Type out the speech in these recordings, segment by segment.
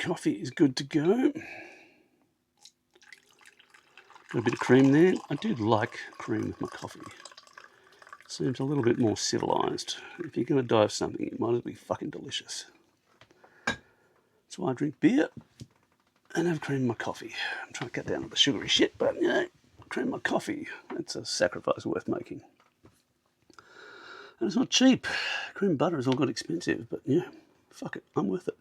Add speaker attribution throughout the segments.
Speaker 1: coffee is good to go. Got a bit of cream there. I do like cream with my coffee. Seems a little bit more civilised. If you're going to dive something, it might as well be fucking delicious. That's why I drink beer and have cream in my coffee. I'm trying to cut down on the sugary shit, but you know, cream in my coffee, that's a sacrifice worth making. And it's not cheap. Cream butter has all got expensive, but yeah, fuck it, I'm worth it.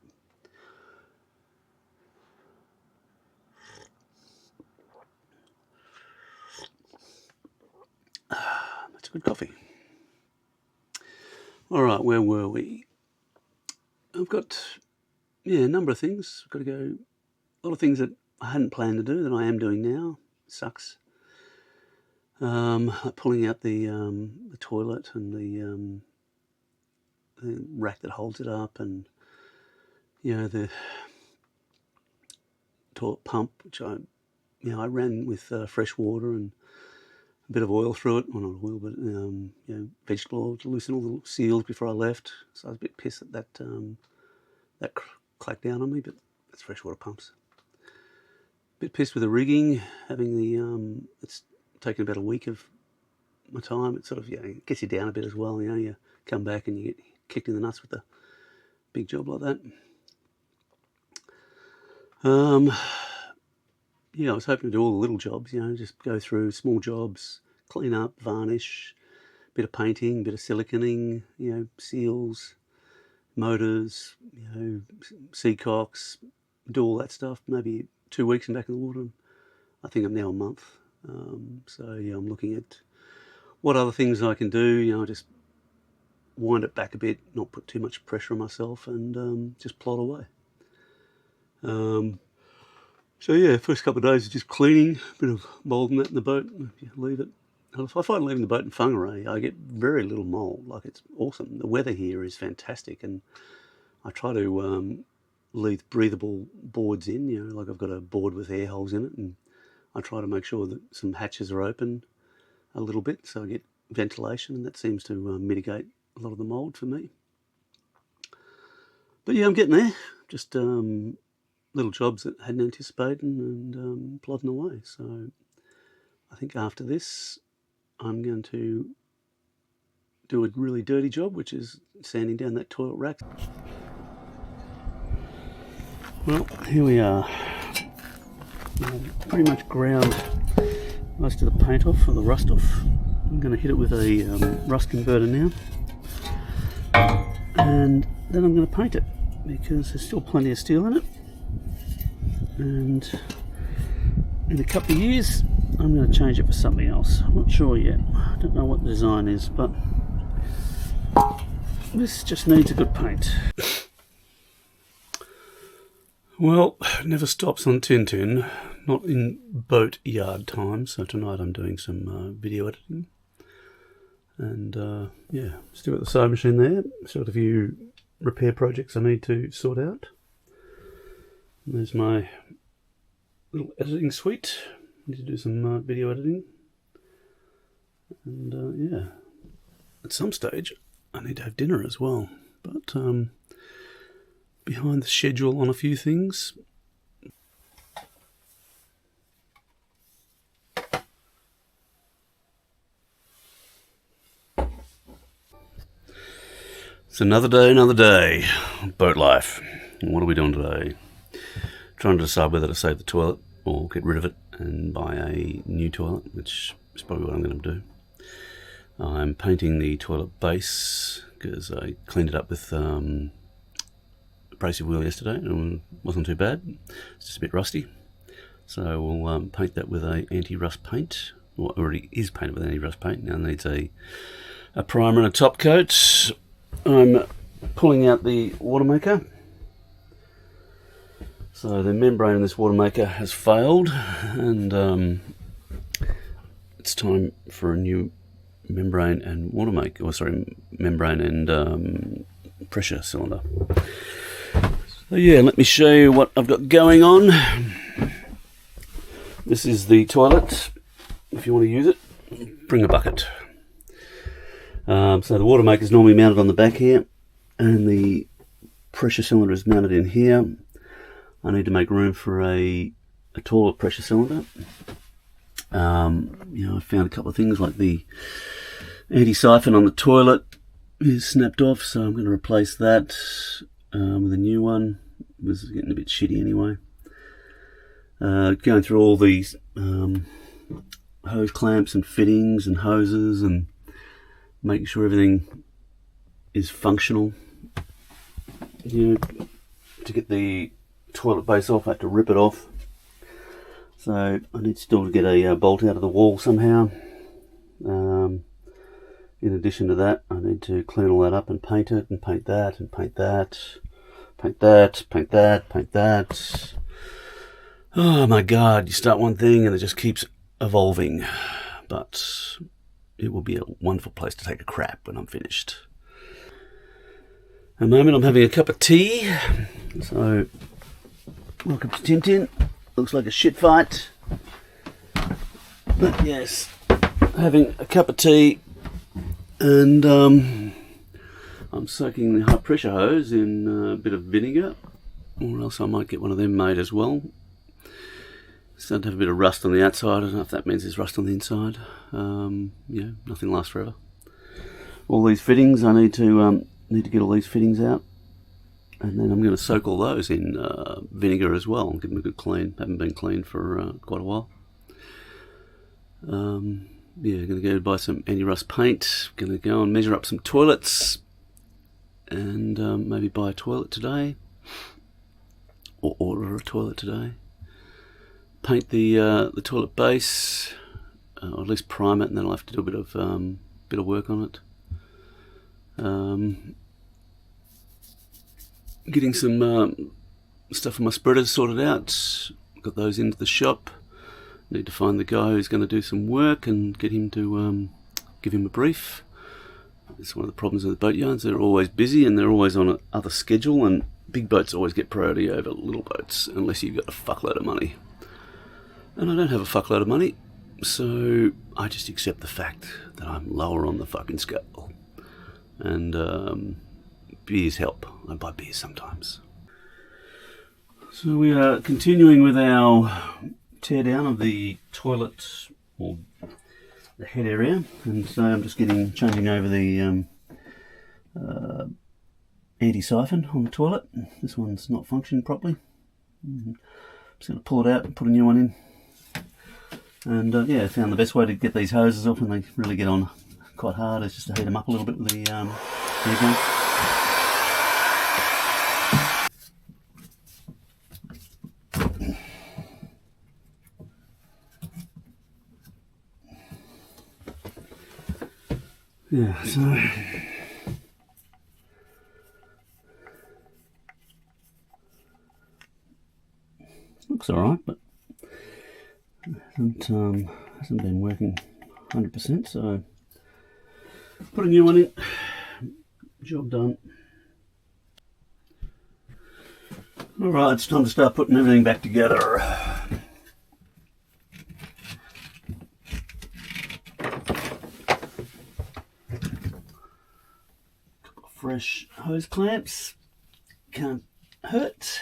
Speaker 1: That's a good coffee. All right, where were we? I've got, a number of things. I've got to go, a lot of things that I hadn't planned to do that I am doing now. Sucks. Like pulling out the toilet and the rack that holds it up, and the toilet pump, which I ran with fresh water and a bit of oil through it. Well, not oil, but vegetable oil to loosen all the seals before I left. So I was a bit pissed that that clacked down on me, but it's freshwater pumps. A bit pissed with the rigging, having the it's taken about a week of my time. It sort of it gets you down a bit as well. You come back and you get kicked in the nuts with a big job like that. I was hoping to do all the little jobs. Just go through small jobs, clean up, varnish, bit of painting, bit of siliconing, seals, motors, seacocks, do all that stuff. Maybe 2 weeks and back in the water. I think I'm now a month. So I'm looking at what other things I can do. Just wind it back a bit, not put too much pressure on myself, and just plod away. First couple of days is just cleaning, a bit of mould and that in the boat. If you leave it, if I find leaving the boat in Whangarei, I get very little mould. Like, it's awesome. The weather here is fantastic, and I try to leave breathable boards in. Like I've got a board with air holes in it, and I try to make sure that some hatches are open a little bit so I get ventilation, and that seems to mitigate a lot of the mould for me. But I'm getting there. Just little jobs that I hadn't anticipated, and plodding away. So I think after this, I'm going to do a really dirty job, which is sanding down that toilet rack. Well, here we are. Pretty much ground most of the paint off, or the rust off. I'm going to hit it with a rust converter now, and then I'm going to paint it, because there's still plenty of steel in it, and in a couple of years I'm going to change it for something else. I'm not sure yet. I don't know what the design is, but this just needs a good paint. Well, it never stops on Tintin, not in boat yard time, so tonight I'm doing some video editing. And still got the sewing machine there, still got a few repair projects I need to sort out. And there's my little editing suite. I need to do some video editing. And at some stage I need to have dinner as well. But behind the schedule on a few things. It's another day, boat life. What are we doing today? Trying to decide whether to save the toilet or get rid of it and buy a new toilet, which is probably what I'm going to do. I'm painting the toilet base because I cleaned it up with abrasive wheel yesterday, and it wasn't too bad. It's just a bit rusty, so we'll paint that with a anti-rust paint. Well, already is painted with anti-rust paint. Now it needs a primer and a top coat. I'm pulling out the watermaker. So the membrane in this watermaker has failed, and it's time for a new membrane and membrane and pressure cylinder. So let me show you what I've got going on. This is the toilet. If you want to use it, bring a bucket. So the watermaker is normally mounted on the back here, and the pressure cylinder is mounted in here. I need to make room for a toilet pressure cylinder. I found a couple of things like the anti-siphon on the toilet is snapped off, so I'm going to replace that with a new one. It was getting a bit shitty anyway. Going through all these hose clamps and fittings and hoses and making sure everything is functional. To get the toilet base off, I had to rip it off. So I need still to get a bolt out of the wall somehow. In addition to that, I need to clean all that up and paint it, and paint that, and paint that, paint that, paint that, paint that. Oh my God, you start one thing and it just keeps evolving. But it will be a wonderful place to take a crap when I'm finished. At the moment I'm having a cup of tea. So, welcome to Tintin. Looks like a shit fight. But yes, having a cup of tea. And I'm soaking the high pressure hose in a bit of vinegar, or else I might get one of them made as well. Starting to have a bit of rust on the outside. I don't know if that means there's rust on the inside. Nothing lasts forever. All these fittings, I need to get all these fittings out, and then I'm going to soak all those in vinegar as well and give them a good clean. Haven't been cleaned for quite a while. Going to go buy some anti-rust paint. Going to go and measure up some toilets, and maybe buy a toilet today, or order a toilet today. Paint the toilet base, or at least prime it, and then I'll have to do a bit of work on it. Getting some stuff for my spreaders sorted out. Got those into the shop. Need to find the guy who's going to do some work and get him to give him a brief. It's one of the problems with the boat yards. They're always busy and they're always on another schedule, and big boats always get priority over little boats unless you've got a fuckload of money. And I don't have a fuckload of money, so I just accept the fact that I'm lower on the fucking scale. And beers help. I buy beers sometimes. So we are continuing with our tear down of the toilet, or the head area, and so I'm just changing over the anti-siphon on the toilet. This one's not functioning properly. I'm just going to pull it out and put a new one in. And I found the best way to get these hoses off when they really get on quite hard is just to heat them up a little bit with the air gun. Yeah, so looks alright, but hasn't been working 100%, so put a new one in. Job done. Alright, it's time to start putting everything back together. Fresh hose clamps, can't hurt.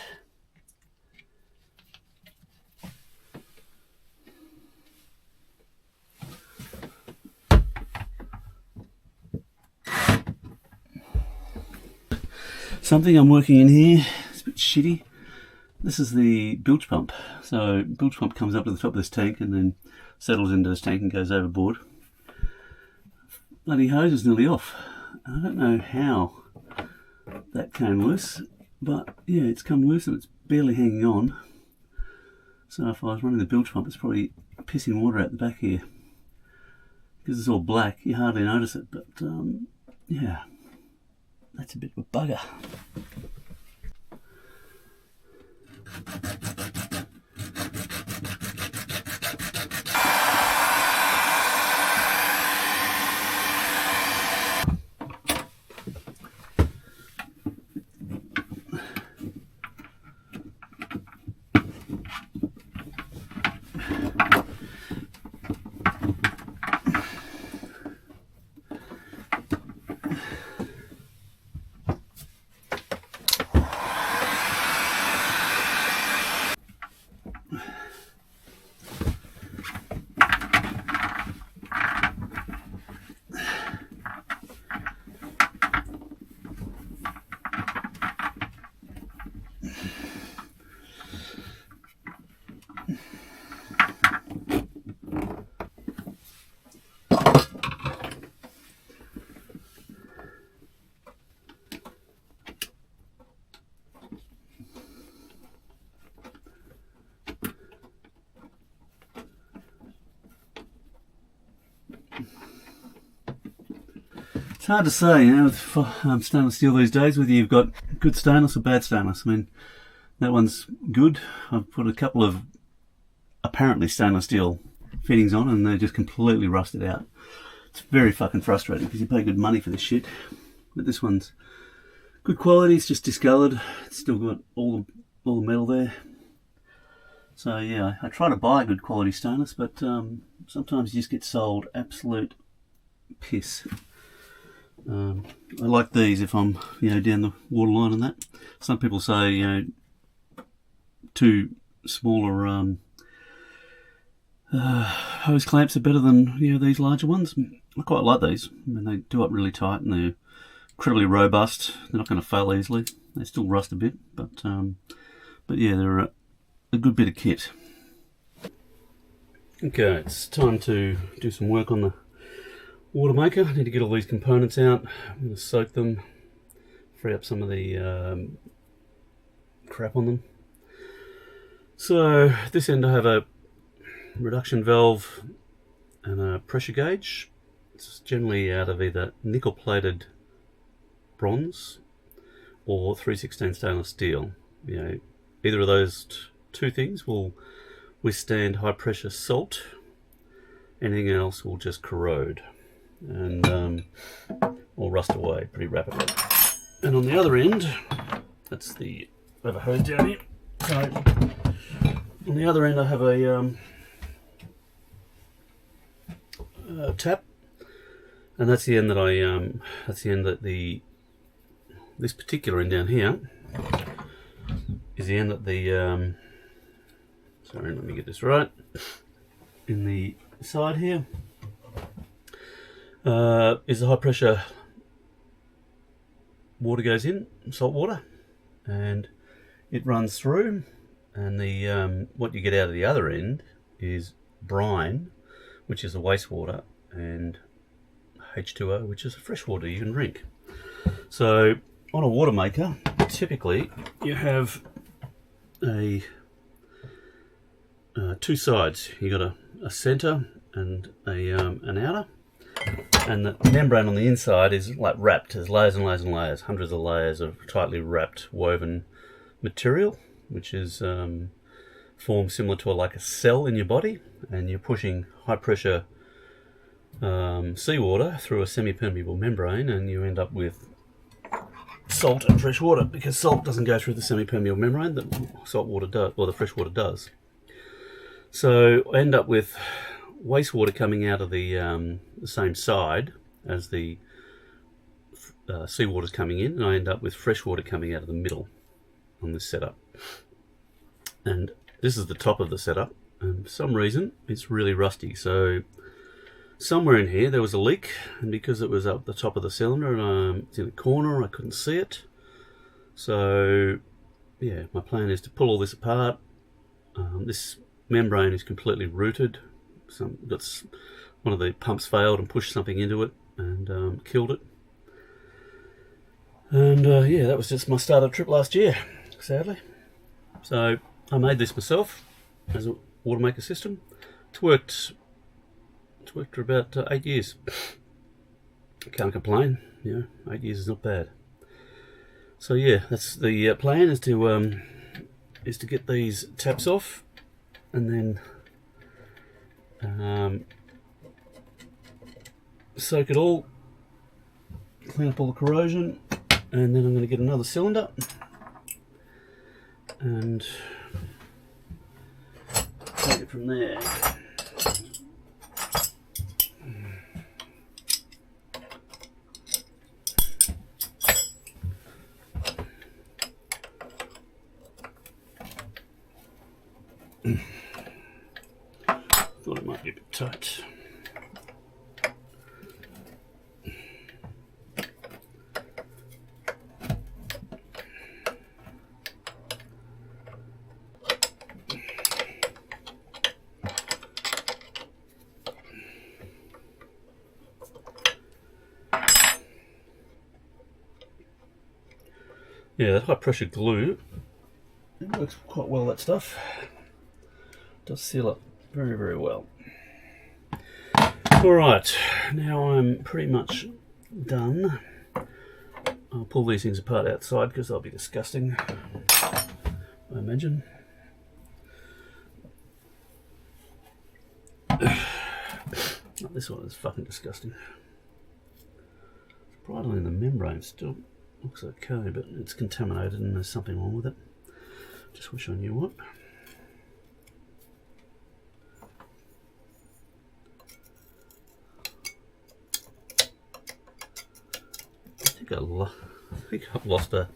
Speaker 1: Something I'm working in here, it's a bit shitty. This is the bilge pump. So bilge pump comes up to the top of this tank and then settles into this tank and goes overboard. Bloody hose is nearly off. I don't know how that came loose, but yeah, it's come loose and it's barely hanging on. So if I was running the bilge pump, it's probably pissing water out the back here. Because it's all black, you hardly notice it, but yeah, that's a bit of a bugger. hard to say, you know, with stainless steel these days, whether you've got good stainless or bad stainless. I mean, that one's good. I've put a couple of apparently stainless steel fittings on and they're just completely rusted out. It's very fucking frustrating because you pay good money for this shit. But this one's good quality, it's just discoloured. It's still got all the metal there. So yeah, I try to buy good quality stainless, but sometimes you just get sold absolute piss. I like these if I'm, you know, down the water line and that. Some people say, you know, two smaller hose clamps are better than, you know, these larger ones. I quite like these. I mean, they do up really tight and they're incredibly robust. They're not going to fail easily. They still rust a bit, but yeah, they're a good bit of kit. Okay, it's time to do some work on the watermaker. I need to get all these components out. I'm going to soak them, free up some of the crap on them. So this end I have a reduction valve and a pressure gauge. It's generally out of either nickel plated bronze or 3/16 stainless steel. You know, either of those two things will withstand high pressure salt. Anything else will just corrode and or rust away pretty rapidly. And on the other end, that's the I have a hose down here. So on the other end I have a tap, and that's the end that this particular end down here is the end that the sorry, let me get this right, in the side here is the high pressure water goes in, salt water, and it runs through, and the what you get out of the other end is brine, which is the wastewater, and H2O, which is the fresh water you can drink. So on a watermaker, typically you have a two sides. You got a center and an outer, and the membrane on the inside is like wrapped. There's layers and layers and layers, hundreds of layers of tightly wrapped woven material, which is formed similar to like a cell in your body, and you're pushing high pressure seawater through a semi-permeable membrane, and you end up with salt and fresh water, because salt doesn't go through the semi-permeable membrane, the salt water does, or the fresh water does. So I end up with wastewater coming out of the same side as the seawater's coming in, and I end up with fresh water coming out of the middle on this setup. And this is the top of the setup, and for some reason it's really rusty. So somewhere in here there was a leak, and because it was up the top of the cylinder, it's in a corner, I couldn't see it. So yeah, my plan is to pull all this apart. This membrane is completely rooted. One of the pumps failed and pushed something into it and killed it. And yeah, that was just my startup trip last year, sadly. So I made this myself as a watermaker system. It's worked for about 8 years. Can't complain, you know, 8 years is not bad. So yeah, that's the plan, is to get these taps off, and then soak it all, clean up all the corrosion, and then I'm going to get another cylinder and take it from there. Thought it might be a bit tight. Yeah, that high pressure glue, it works quite well, that stuff. Does seal it very, very well. Alright, now I'm pretty much done, I'll pull these things apart outside because they'll be disgusting, I imagine. Oh, this one is fucking disgusting. It's bright in the membrane still. Looks okay, but it's contaminated and there's something wrong with it. Just wish I knew what. I think I've lost a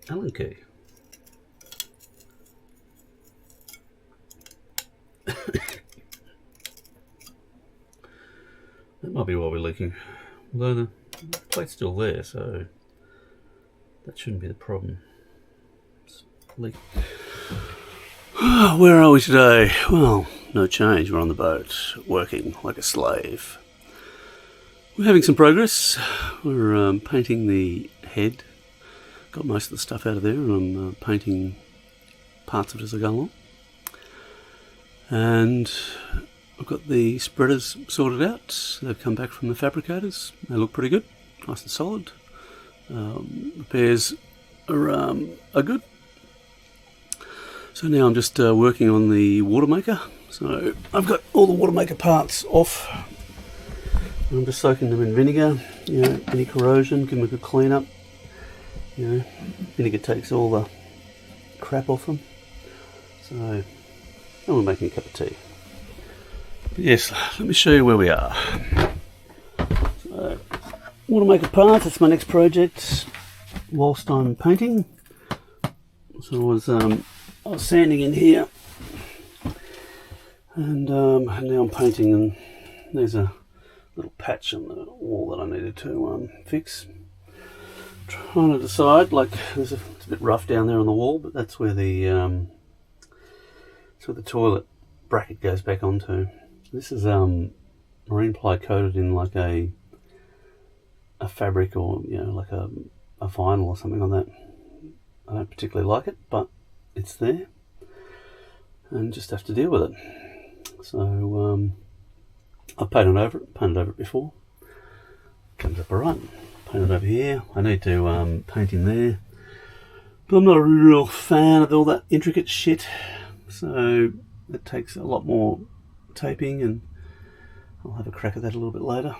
Speaker 1: Allen key. That might be why we're leaking. Although the plate's still there, so that shouldn't be the problem. Leak. Where are we today? Well, no change. We're on the boat, working like a slave. We're having some progress. We're painting the head. Got most of the stuff out of there, and I'm painting parts of it as I go along. And I've got the spreaders sorted out. They've come back from the fabricators. They look pretty good, nice and solid. Repairs are good. So now I'm just working on the watermaker. So I've got all the watermaker parts off. I'm just soaking them in vinegar. You know, any corrosion, give them a good clean up. You know, vinegar takes all the crap off them. So, and we're making a cup of tea. But yes, let me show you where we are. So, watermaker parts, that's my next project whilst I'm painting. So I was sanding in here, and now I'm painting, and there's a little patch on the wall that I needed to fix. Trying to decide, like, it's a bit rough down there on the wall, but that's where the toilet bracket goes back onto. This is marine ply coated in like a fabric, or you know, like a vinyl or something like that. I don't particularly like it, but it's there, and just have to deal with it. So I've painted over it before. Comes up alright. Painted over here. I need to paint in there, but I'm not a real fan of all that intricate shit. So it takes a lot more taping, and I'll have a crack at that a little bit later.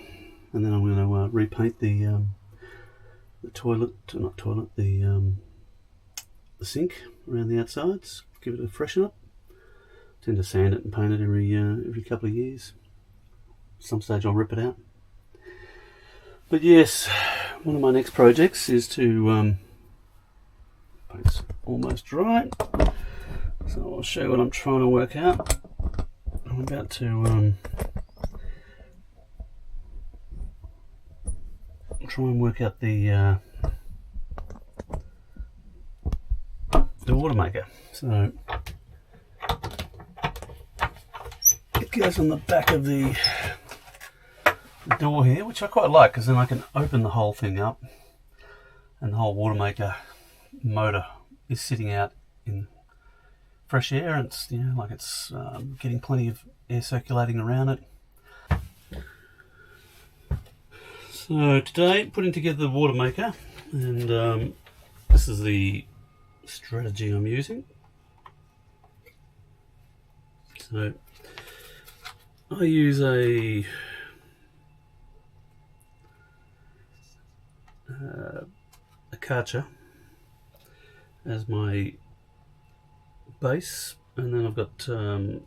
Speaker 1: And then I'm going to repaint the sink around the outsides. Give it a freshen up. Tend to sand it and paint it every couple of years. Some stage I'll rip it out. But yes, one of my next projects is to paint's almost dry. So I'll show you what I'm trying to work out. I'm about to try and work out the watermaker. So it goes on the back of the door here, which I quite like, because then I can open the whole thing up, and the whole watermaker motor is sitting out in fresh air, and it's, you know, like it's getting plenty of air circulating around it. So today, putting together the watermaker, and this is the strategy I'm using. So I use a Karcher as my base, and then I've got 2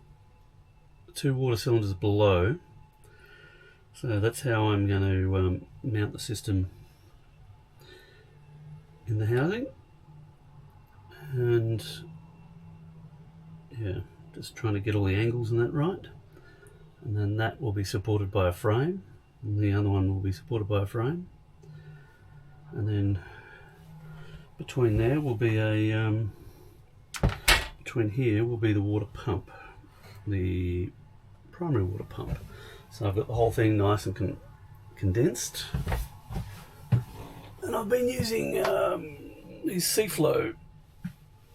Speaker 1: water cylinders below. So that's how I'm going to mount the system in the housing. And yeah, just trying to get all the angles and that right. And then that will be supported by a frame, and the other one will be supported by a frame. And then between there will be between here will be the water pump, the primary water pump. So I've got the whole thing nice and condensed, and I've been using these Seaflow,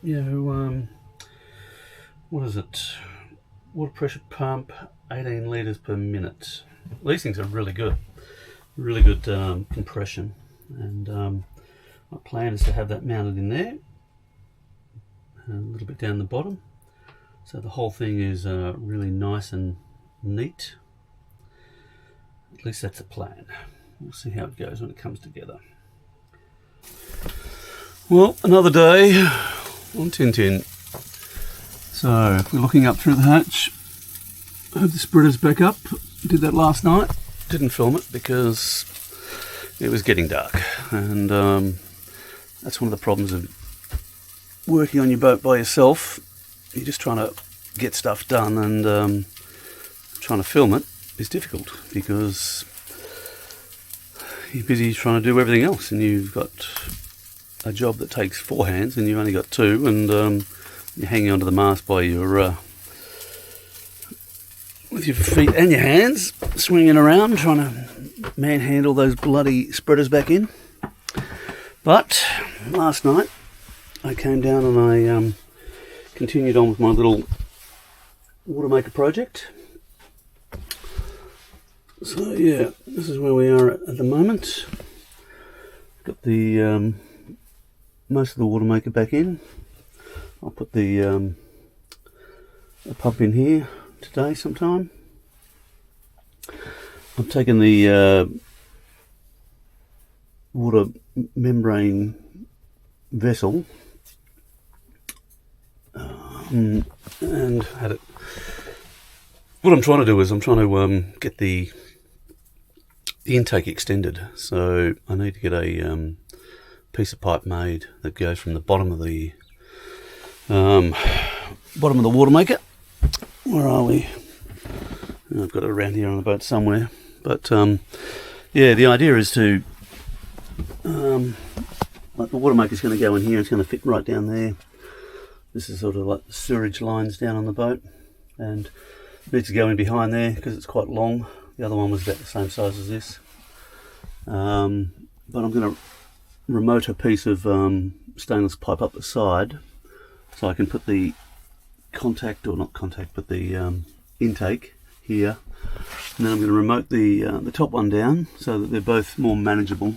Speaker 1: you know, what is it, water pressure pump, 18 litres per minute. These things are really good. really good compression, and my plan is to have that mounted in there and a little bit down the bottom, so the whole thing is really nice and neat. At least that's the plan. We'll see how it goes when it comes together. Well, another day on Tintin. So if we're looking up through the hatch, I have the spreaders back up. Did that last night. Didn't film it because it was getting dark, and that's one of the problems of working on your boat by yourself. You're just trying to get stuff done, and trying to film it is difficult because you're busy trying to do everything else, and you've got a job that takes 4 hands and you've only got 2, and you're hanging onto the mast by your with your feet and your hands, swinging around trying to manhandle those bloody spreaders back in. But last night I came down and I continued on with my little watermaker project. So yeah, this is where we are at the moment. Got the most of the watermaker back in. I'll put the pump in here today sometime. I've taken the water membrane vessel and had it. What I'm trying to do is I'm trying to get the intake extended, so I need to get a piece of pipe made that goes from the bottom of the watermaker. Where are we? I've got it around here on the boat somewhere. But yeah, the idea is to like the watermaker's going to go in here. It's going to fit right down there. This is sort of like the sewerage lines down on the boat, and it needs to go in behind there because it's quite long. The other one was about the same size as this. But I'm going to remote a piece of stainless pipe up the side so I can put the contact, or not contact, but the intake here, and then I'm going to remote the top one down so that they're both more manageable.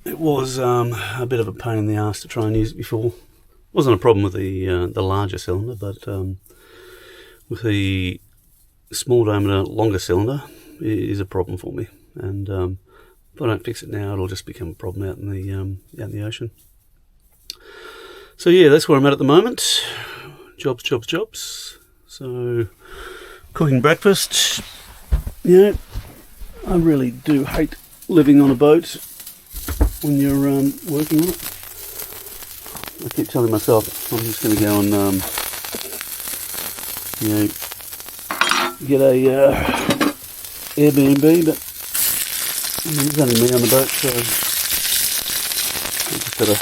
Speaker 1: It was a bit of a pain in the ass to try and use it before. Wasn't a problem with the larger cylinder, but with the small diameter longer cylinder, it is a problem for me. And if I don't fix it now, it'll just become a problem out in the ocean. So yeah, that's where I'm at the moment. Jobs. So cooking breakfast. You know, I really do hate living on a boat when you're working on it. I keep telling myself I'm just going to go and get a Airbnb, but I mean, there's only me on the boat, so I just gotta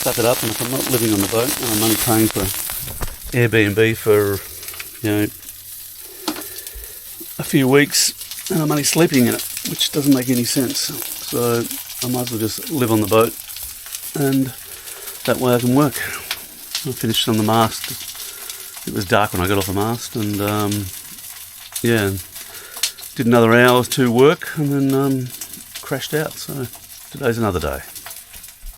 Speaker 1: suck it up. And if I'm not living on the boat and I'm only paying for Airbnb for a few weeks, and I'm only sleeping in it, which doesn't make any sense. So I might as well just live on the boat, and that way I can work. I finished on the mast. It was dark when I got off the mast, and yeah, did another hour or two work, and then crashed out. So today's another day.